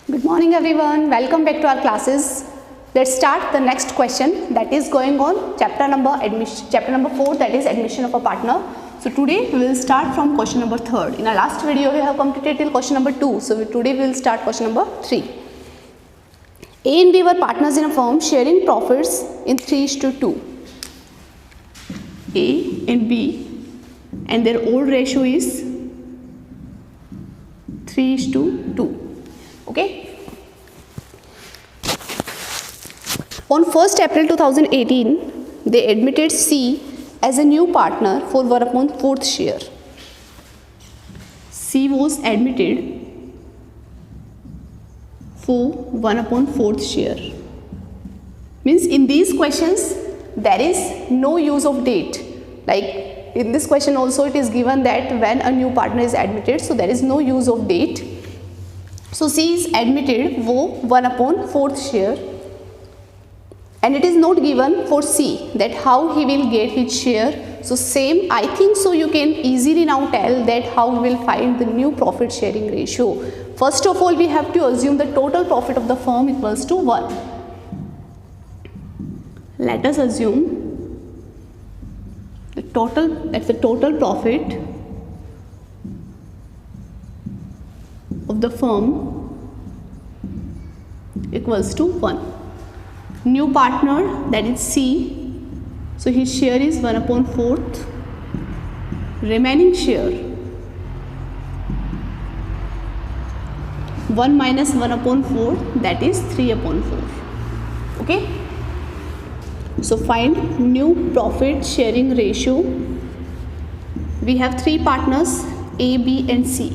Good morning everyone, welcome back to our classes. Let's start the next question that is going on chapter number 4, that is admission of a partner. So today we will start from question number 3. In our last video we have completed till question number 2. So today we will start question number 3. A and B were partners in a firm sharing profits in 3:2. A and B and their old ratio is 3:2. Okay. On 1st April 2018, they admitted C as a new partner for 1/4 share. C was admitted for 1/4 share. Means in these questions there is no use of date. Like in this question also it is given that when a new partner is admitted, so there is no use of date. So C is admitted for 1/4 share, and it is not given for C that how he will get his share. So same, I think so you can easily now tell that how we will find the new profit sharing ratio. First of all, we have to assume the total profit of the firm equals to 1. Let us assume the total profit of the firm equals to 1. New partner, that is C, so his share is 1/4. Remaining share 1 minus 1/4, that is 3/4. Okay. So find new profit sharing ratio. We have 3 partners A, B and C.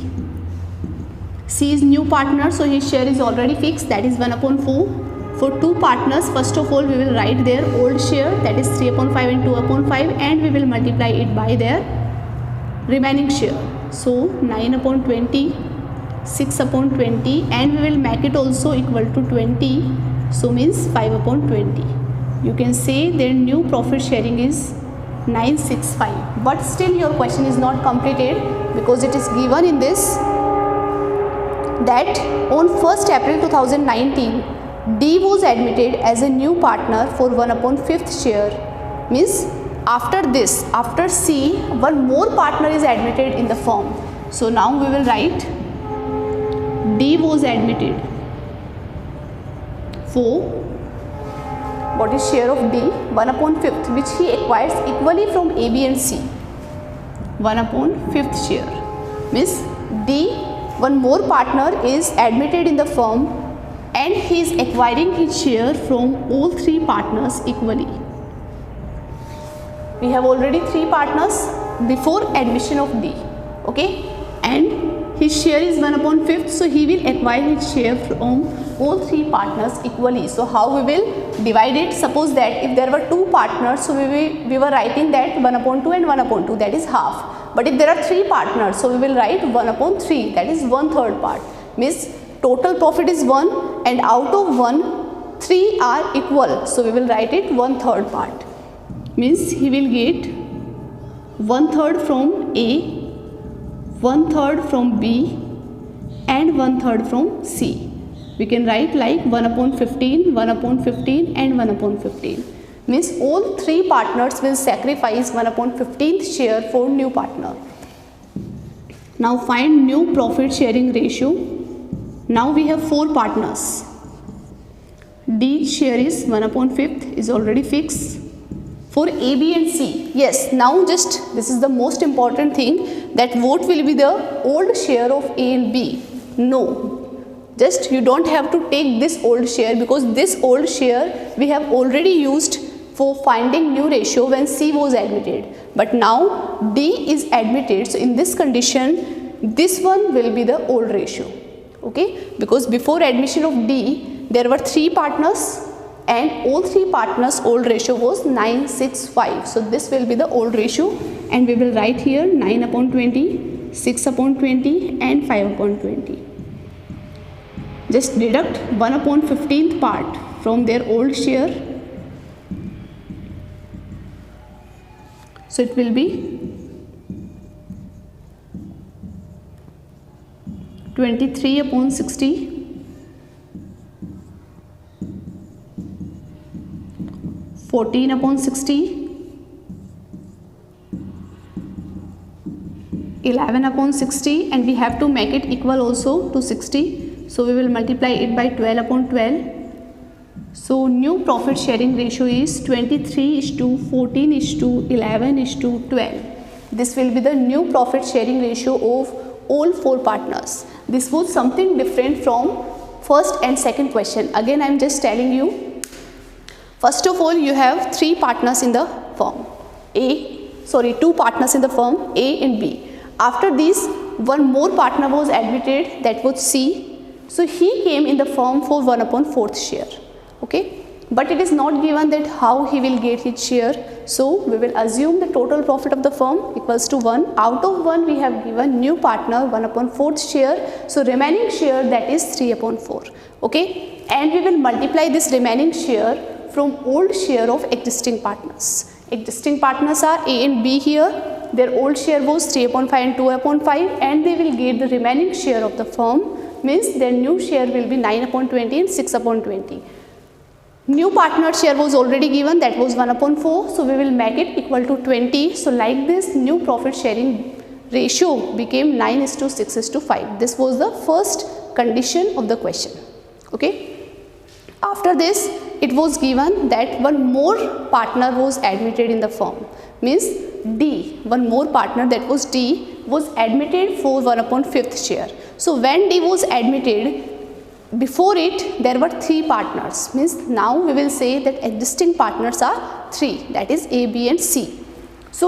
C is new partner, so his share is already fixed, that is 1/4. For 2 partners, first of all we will write their old share, that is 3/5 and 2/5, and we will multiply it by their remaining share. So 9/20, 6/20, and we will make it also equal to 20, so means 5/20. You can say their new profit sharing is 965, but still your question is not completed, because it is given in this that on 1st April 2019 D was admitted as a new partner for 1/5 share. Means after this, after C, one more partner is admitted in the firm. So now we will write D was admitted for, what is share of D? 1/5, which he acquires equally from A, B and C. 1/5 share. Means D, one more partner is admitted in the firm, and he is acquiring his share from all 3 partners equally. We have already 3 partners before admission of D. Okay, and his share is 1/5, so he will acquire his share from all 3 partners equally. So how we will divide it? Suppose that if there were 2 partners, so we were writing that 1/2 and 1/2, that is half. But if there are 3 partners, so we will write 1/3, that is 1/3 part. Means total profit is 1, and out of 1, 3 are equal, so we will write it 1/3 part. Means he will get 1/3 from A, 1/3 from B and 1/3 from C. We can write like 1/15, 1/15 and 1/15. Means all 3 partners will sacrifice 1/15th share for new partner. Now find new profit sharing ratio. Now we have 4 partners. D's share is 1/5, is already fixed. For A, B and C, yes, now just this is the most important thing, that what will be the old share of A and B? No, just you don't have to take this old share, because this old share we have already used for finding new ratio when C was admitted. But now D is admitted, so in this condition this one will be the old ratio. Okay, because before admission of D there were 3 partners, and all 3 partners old ratio was 965. So this will be the old ratio, and we will write here 9/20, 6/20 and 5/20. Just deduct 1/15th part from their old share, so it will be 23/60 14 upon 60, 11 upon 60, and we have to make it equal also to 60. So we will multiply it by 12 upon 12. So new profit sharing ratio is 23:14:11:12. This will be the new profit sharing ratio of all 4 partners. This was something different from first and second question. Again, I am just telling you. First of all, you have 3 partners in the firm. 2 partners in the firm, A and B. After this, one more partner was admitted, that was C. So he came in the firm for 1/4 share. Okay, but it is not given that how he will get his share. So we will assume the total profit of the firm equals to 1. Out of 1 we have given new partner 1/4 share. So remaining share, that is 3/4. Okay, and we will multiply this remaining share from old share of existing partners. Existing partners are A and B here. Their old share was 3/5 and 2/5, and they will get the remaining share of the firm, means their new share will be 9/20 and 6/20. New partner share was already given, that was 1/4, so we will make it equal to 20. So like this, new profit sharing ratio became 9:6:5. This was the first condition of the question. Okay, after this it was given that one more partner was admitted in the firm, means D, one more partner, that was D, was admitted for 1/5 share. So when D was admitted, before it there were 3 partners, means now we will say that existing partners are 3, that is A, B and C. So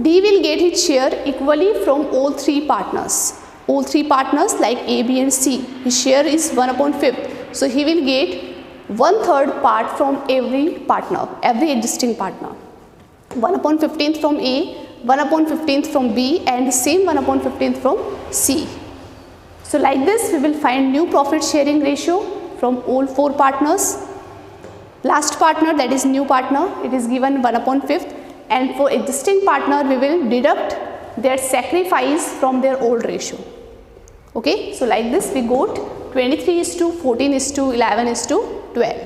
D will get his share equally from all 3 partners. All 3 partners like A, B and C, his share is 1/5. So he will get 1/3 part from every partner, every existing partner. 1/15 from A, 1/15 from B, and the same 1/15 from C. So like this we will find new profit sharing ratio from all 4 partners. Last partner, that is new partner, it is given 1/5, and for existing partner we will deduct their sacrifice from their old ratio. Okay, so like this we got 23:14:11:12.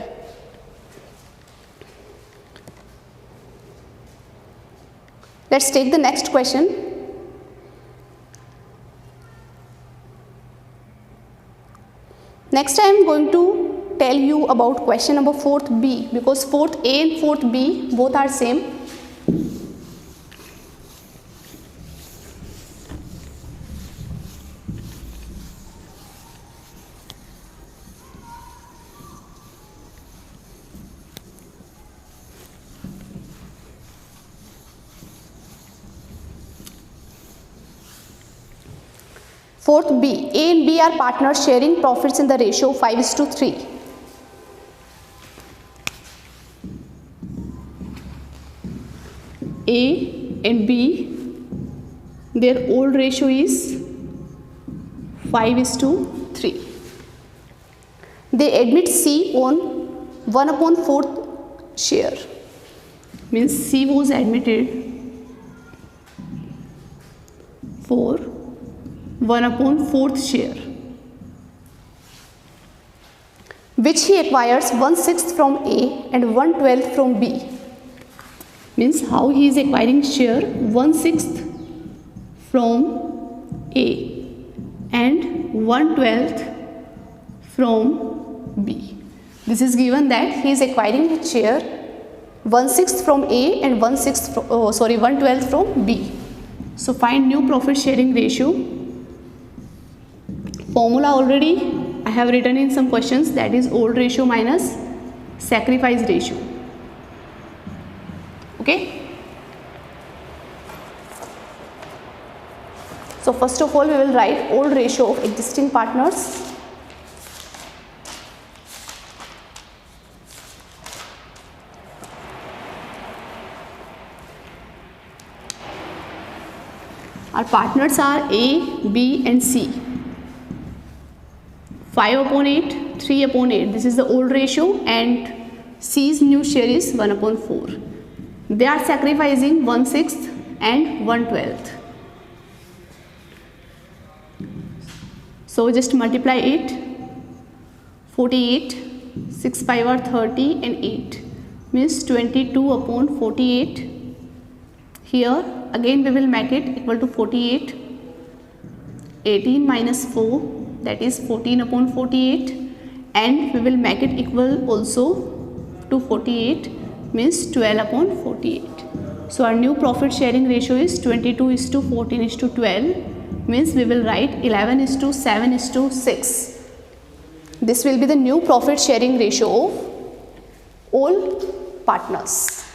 Let's take the next question. Next I am going to tell you about question number 4th B, because 4th A and 4th B both are same. Fourth B, A and B are partners sharing profits in the ratio 5:3. A and B, their old ratio is 5:3. They admit C on 1/4 share, means C was admitted for 1/4 share, which he acquires 1/6 from A and 1/12 from B. Means how he is acquiring share, 1/6 from A and 1/12 from B. This is given that he is acquiring his share 1/6 from A and 1/12 from B. So find new profit sharing ratio. Formula already I have written in some questions, that is old ratio minus sacrifice ratio. Okay, so first of all we will write old ratio of existing partners. Our partners are A, B and C. 5/8, 3/8, this is the old ratio, and C's new share is 1/4. They are sacrificing 1/6 and 1/12. So just multiply it. 48, 6 5 are 30 and 8. means 22 upon 48. Here again we will make it equal to 48. 18 minus 4, that is 14 upon 48, and we will make it equal also to 48, means 12 upon 48. So our new profit sharing ratio is 22 is to 14 is to 12, means we will write 11 is to 7 is to 6. This will be the new profit sharing ratio of all partners.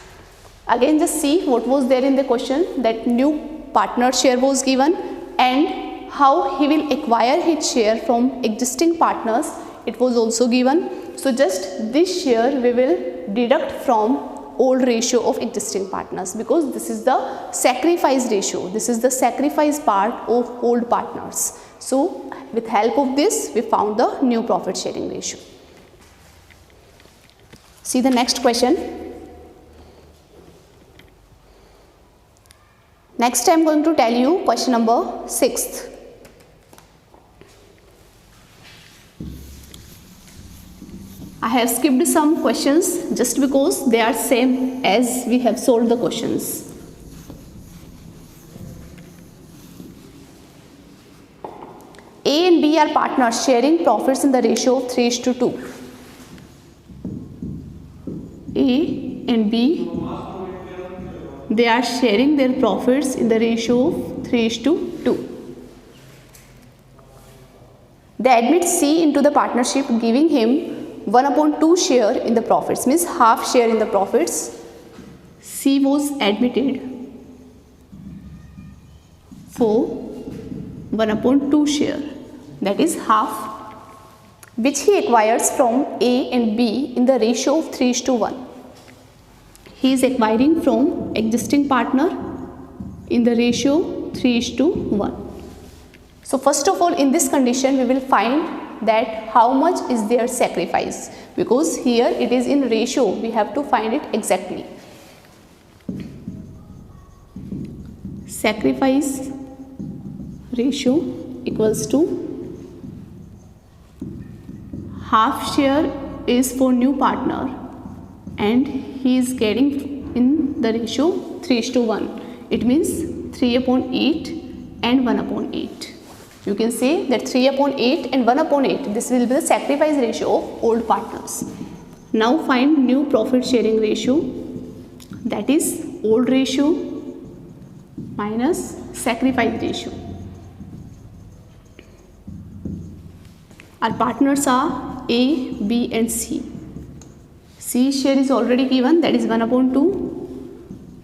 Again just see what was there in the question, that new partner share was given and how he will acquire his share from existing partners, it was also given. So just this share we will deduct from old ratio of existing partners, because this is the sacrifice ratio, this is the sacrifice part of old partners. So with help of this we found the new profit sharing ratio. See the next question. Next I am going to tell you question number 6. I have skipped some questions just because they are same as we have solved the questions. A and B are partners sharing profits in the ratio of 3:2. A and B, they are sharing their profits in the ratio of 3:2. They admit C into the partnership, giving him 1/2 share in the profits, means half share in the profits. C was admitted for 1/2 share, that is half, which he acquires from A and B in the ratio of 3:1. He is acquiring from existing partner in the ratio 3:1. So first of all, in this condition we will find that how much is their sacrifice, because here it is in ratio, we have to find it exactly. Sacrifice ratio equals to half share is for new partner and he is getting in the ratio 3:1. It means 3/8 and 1/8. You can say that 3/8 and 1/8, this will be the sacrifice ratio of old partners. Now find new profit sharing ratio, that is old ratio minus sacrifice ratio. Our partners are A, B and C. C share is already given, that is 1/2.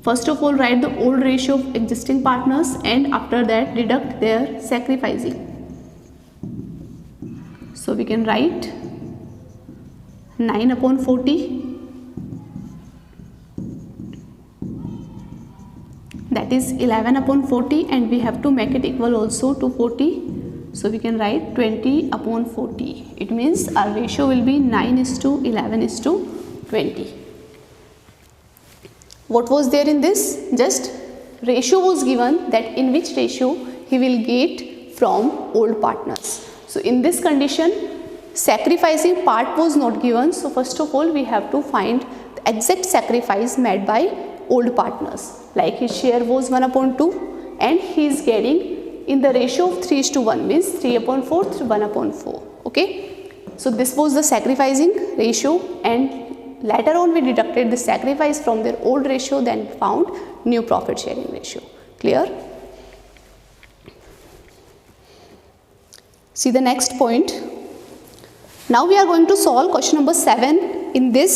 First of all, write the old ratio of existing partners and after that deduct their sacrificing. So we can write 9/40, that is 11/40, and we have to make it equal also to 40. So we can write 20/40. It means our ratio will be 9:11:20. What was there in this? Just ratio was given, that in which ratio he will get from old partners. So in this condition sacrificing part was not given, so first of all we have to find the exact sacrifice made by old partners. Like his share was 1/2 and he is getting in the ratio of 3:1, means 3/4 to 1/4. Okay, so this was the sacrificing ratio, and later on we deducted the sacrifice from their old ratio, then found new profit sharing ratio. Clear? See the next point. Now we are going to solve question number 7. In this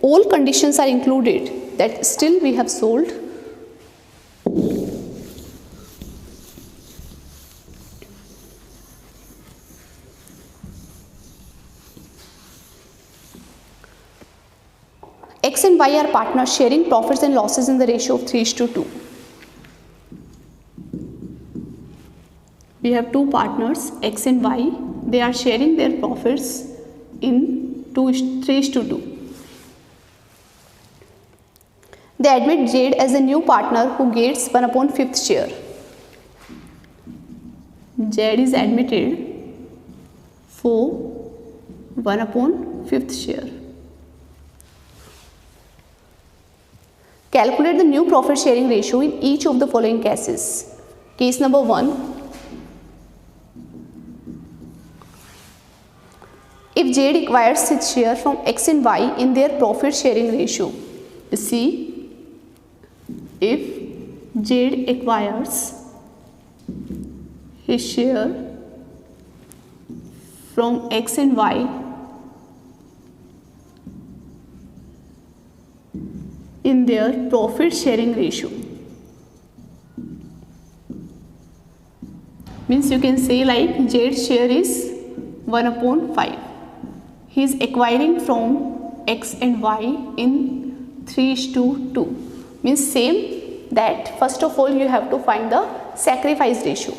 all conditions are included, that still we have solved. X and Y are partners sharing profits and losses in the ratio of 3:2. We have two partners, X and Y. They are sharing their profits in 3:2. They admit Jade as a new partner who gets 1/5 share. Jade is admitted for 1/5 share. Calculate the new profit sharing ratio in each of the following cases. Case number 1. If Z acquires its share from X and Y in their profit sharing ratio. See, if Z acquires his share from X and Y in their profit sharing ratio, means you can say like Z's share is 1/5. He is acquiring from X and Y in 3:2. Means same that first of all you have to find the sacrifice ratio.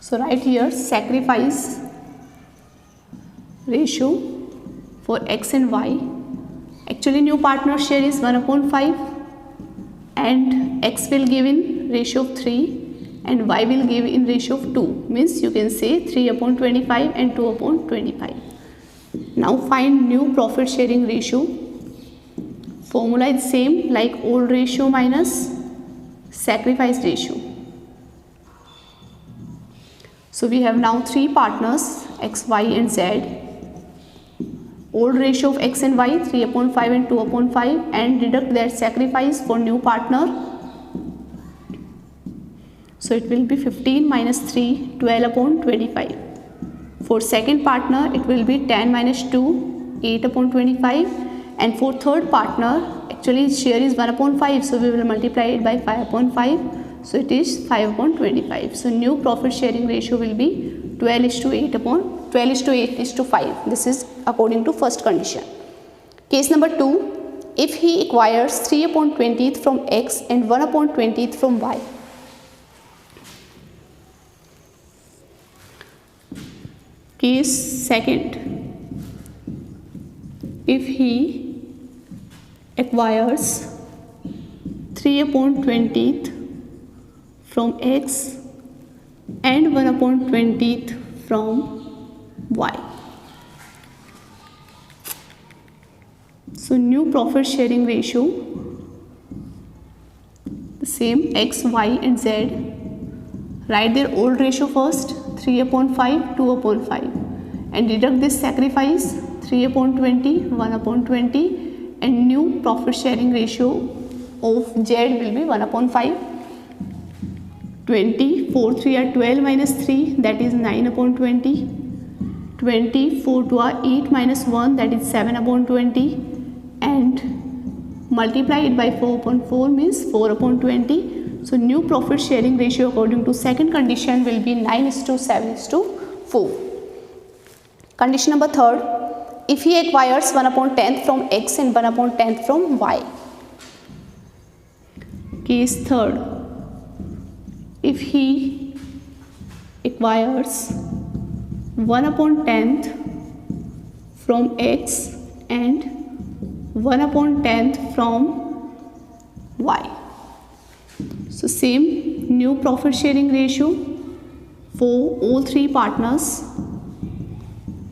So write here sacrifice ratio for X and Y. Actually new partner share is 1/5 and X will give in ratio of 3 and Y will give in ratio of 2. Means you can say 3/25 and 2/25. Now find new profit sharing ratio. Formula is same like old ratio minus sacrifice ratio. So we have now 3 partners X, Y and Z. Old ratio of X and Y 3/5 and 2/5 and deduct their sacrifice for new partner. So it will be 15 minus 3, 12/25. For second partner it will be 10 minus 2, 8/25 and for third partner actually share is 1/5, so we will multiply it by 5/5, so it is 5/25. So new profit sharing ratio will be 12:8:5. This is according to first condition. Case number 2. If he acquires 3/20 from X and 1/20 from Y. Case second. If he acquires 3/20 from X and 1/20 from Y. So new profit sharing ratio, the same X, Y and Z. Write their old ratio first, 3/5, 2/5 and deduct this sacrifice 3/20, 1/20 and new profit sharing ratio of Z will be 1/5. 20, 4 3 are 12 minus 3, that is 9/20. 20, 4 2 are 8 minus 1, that is 7/20 and multiply it by 4/4 means 4/20. So new profit sharing ratio according to second condition will be 9:7:4. Condition number 3. If he acquires 1/10 from X and 1/10 from Y. Case 3. If he acquires 1/10 from X and 1/10 from Y. So same new profit sharing ratio for all 3 partners,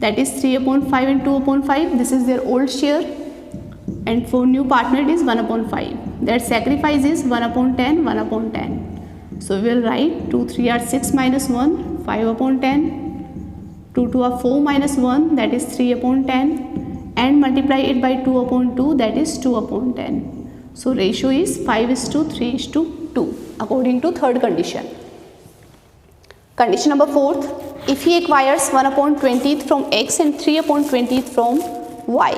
that is 3/5 and 2/5. This is their old share and for new partner it is 1/5. Their sacrifice is 1/10, 1/10. So we will write 2 3 are 6 minus 1, 5/10. 2 2 are 4 minus 1, that is 3/10 and multiply it by 2/2, that is 2/10. So ratio is 5:3:2 according to third condition. Condition number 4. If he acquires 1/20 from X and 3/20 from Y.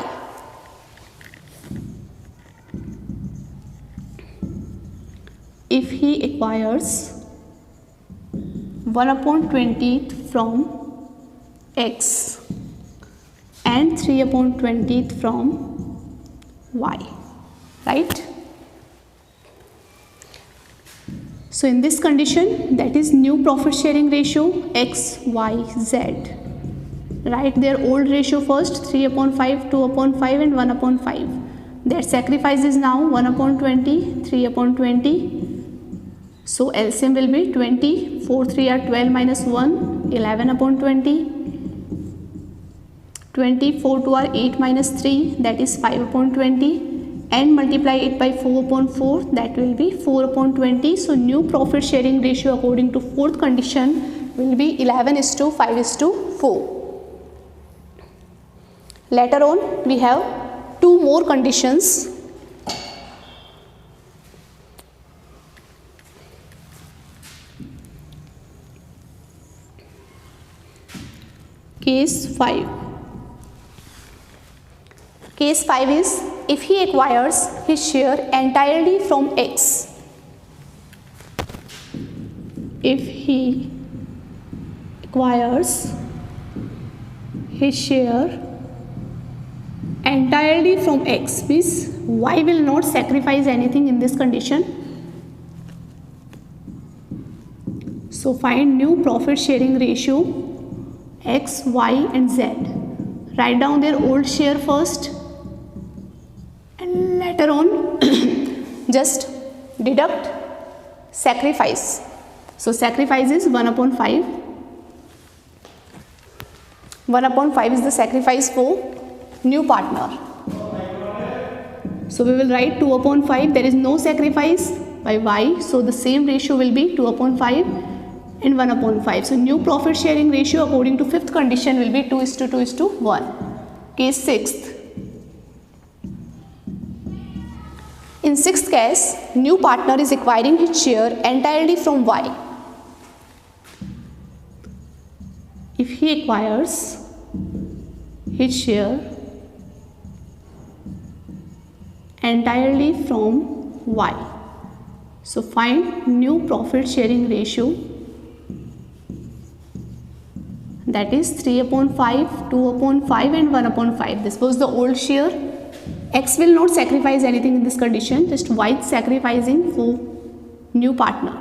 If he acquires 1/20 from X and 3/20 from Y, right? So in this condition, that is new profit sharing ratio X, Y, Z. Write their old ratio first, 3/5, 2/5 and 1/5. Their sacrifice is now 1/20, 3/20. So LCM will be 20, 4 3 are 12 minus 1, 11/20. 24 to our 8 minus 3, that is 5 upon 20, and multiply it by 4 upon 4, that will be 4 upon 20. So new profit sharing ratio according to fourth condition will be 11:5:4. Later on we have two more conditions. Case 5. Case 5 is if he acquires his share entirely from X. If he acquires his share entirely from X, means Y will not sacrifice anything in this condition. So find new profit sharing ratio X, Y and Z. Write down their old share first and later on just deduct sacrifice. So sacrifice is 1 upon 5. 1 upon 5 is the sacrifice for new partner. So we will write 2 upon 5. There is no sacrifice by Y. So the same ratio will be 2 upon 5 and 1 upon 5. So new profit sharing ratio according to fifth condition will be 2:2:1. Case 6th. In sixth case, new partner is acquiring his share entirely from Y. If he acquires his share entirely from Y, so find new profit sharing ratio, that is 3 upon 5, 2 upon 5 and 1 upon 5. This was the old share. X will not sacrifice anything in this condition, just Y sacrificing for new partner.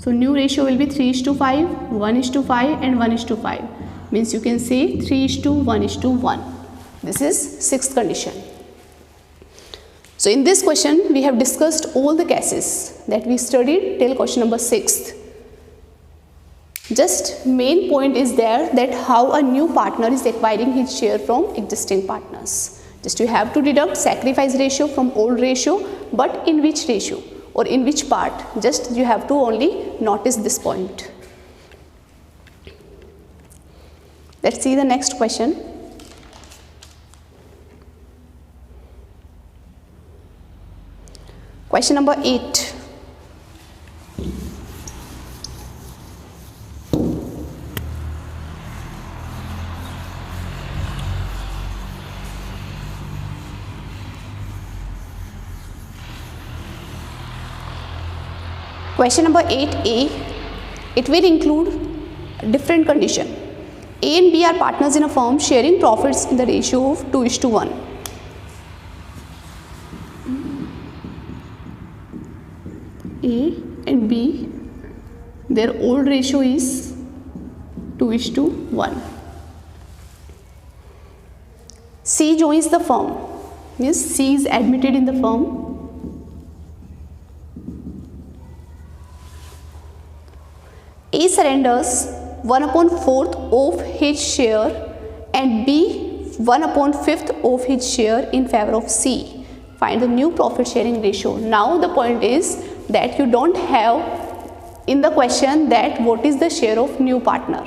So new ratio will be 3:5, 1:5 and 1:5. Means you can say 3:1:1. This is sixth condition. So in this question we have discussed all the cases that we studied till question number 6th. Just main point is there that how a new partner is acquiring his share from existing partners. Just you have to deduct sacrifice ratio from old ratio, but in which ratio or in which part, just you have to only notice this point. Let's see the next question. Question number 8. Question number 8A, it will include different condition. A and B are partners in a firm sharing profits in the ratio of 2:1. A and B, their old ratio is 2:1. C joins the firm, means C is admitted in the firm. A surrenders 1/4 of his share and B 1/5 of his share in favor of C. Find the new profit sharing ratio. Now the point is that you don't have in the question that what is the share of new partner.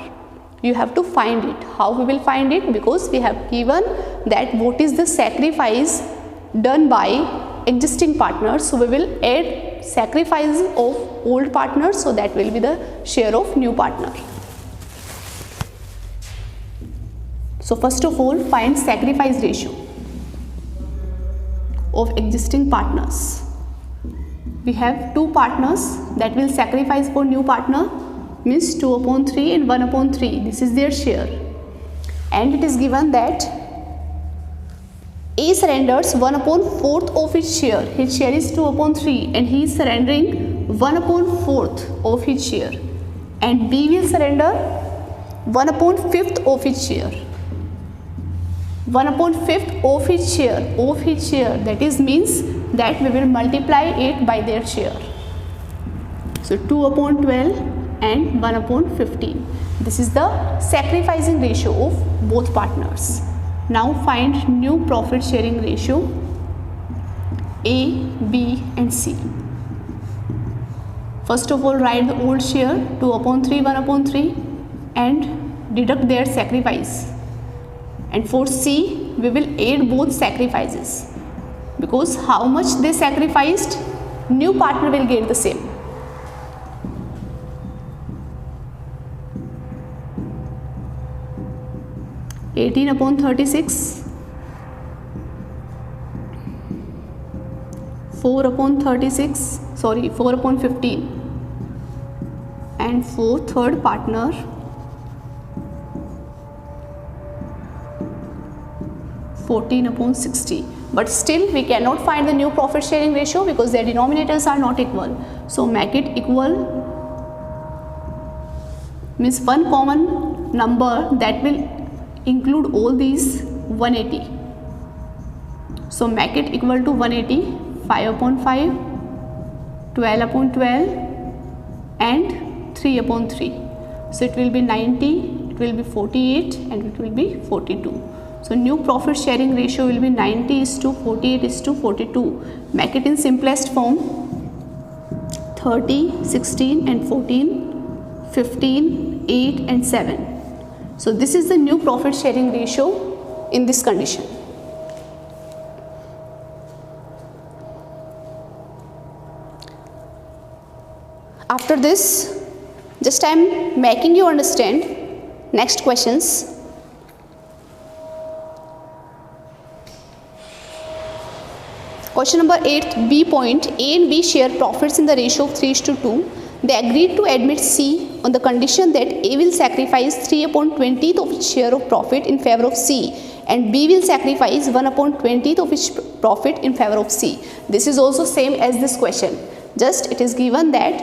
You have to find it. How we will find it? Because we have given that what is the sacrifice done by existing partners. So we will add sacrifice of old partners, so that will be the share of new partner. So first of all, find sacrifice ratio of existing partners. We have two partners that will sacrifice for new partner, means 2/3 and 1/3. This is their share, and it is given that A surrenders 1/4 of his share. His share is 2/3 and he is surrendering 1/4 of his share, and B will surrender 1/5 of his share. 1/5 of his share, that is means that we will multiply it by their share. So 2/12 and 1/15. This is the sacrificing ratio of both partners. Now find new profit sharing ratio A, B and C. First of all, write the old share 2/3, 1/3 and deduct their sacrifice. And for C, we will add both sacrifices, because how much they sacrificed, new partner will get the same. (18/36), 4/36, sorry 4/15, and for third partner 14/60. But still we cannot find the new profit sharing ratio because their denominators are not equal. So make it equal, means one common number that will include all these 180. So make it equal to 180, 5/5, 12/12 and 3/3. So it will be 90, it will be 48 and it will be 42. So new profit sharing ratio will be 90:48:42. Make it in simplest form, 30, 16 and 14, 15, 8 and 7. So this is the new profit sharing ratio in this condition. After this, just I am making you understand next questions. Question number 8, B point, A and B share profits in the ratio of 3:2. They agreed to admit C on the condition that A will sacrifice 3/20 of its share of profit in favor of C and B will sacrifice 1/20 of its profit in favor of C. This is also same as this question. Just it is given that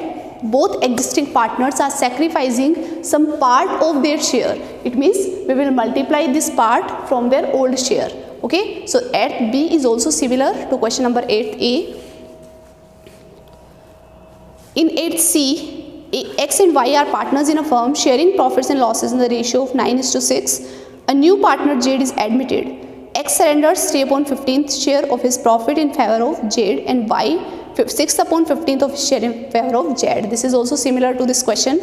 both existing partners are sacrificing some part of their share. It means we will multiply this part from their old share. Okay, so at B is also similar to question number 8A. In 8C, X and Y are partners in a firm sharing profits and losses in the ratio of 9:6. A new partner Z is admitted. X surrenders 3/15 share of his profit in favor of Z and Y 6/15 of his share in favor of Z. This is also similar to this question.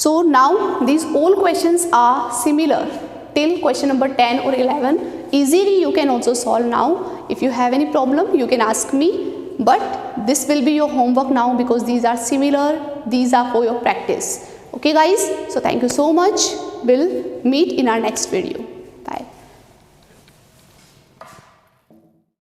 So now these all questions are similar till question number 10 or 11. Easily you can also solve now. If you have any problem, you can ask me, but this will be your homework now because these are similar, these are for your practice. Okay guys, so thank you so much. We'll meet in our next video.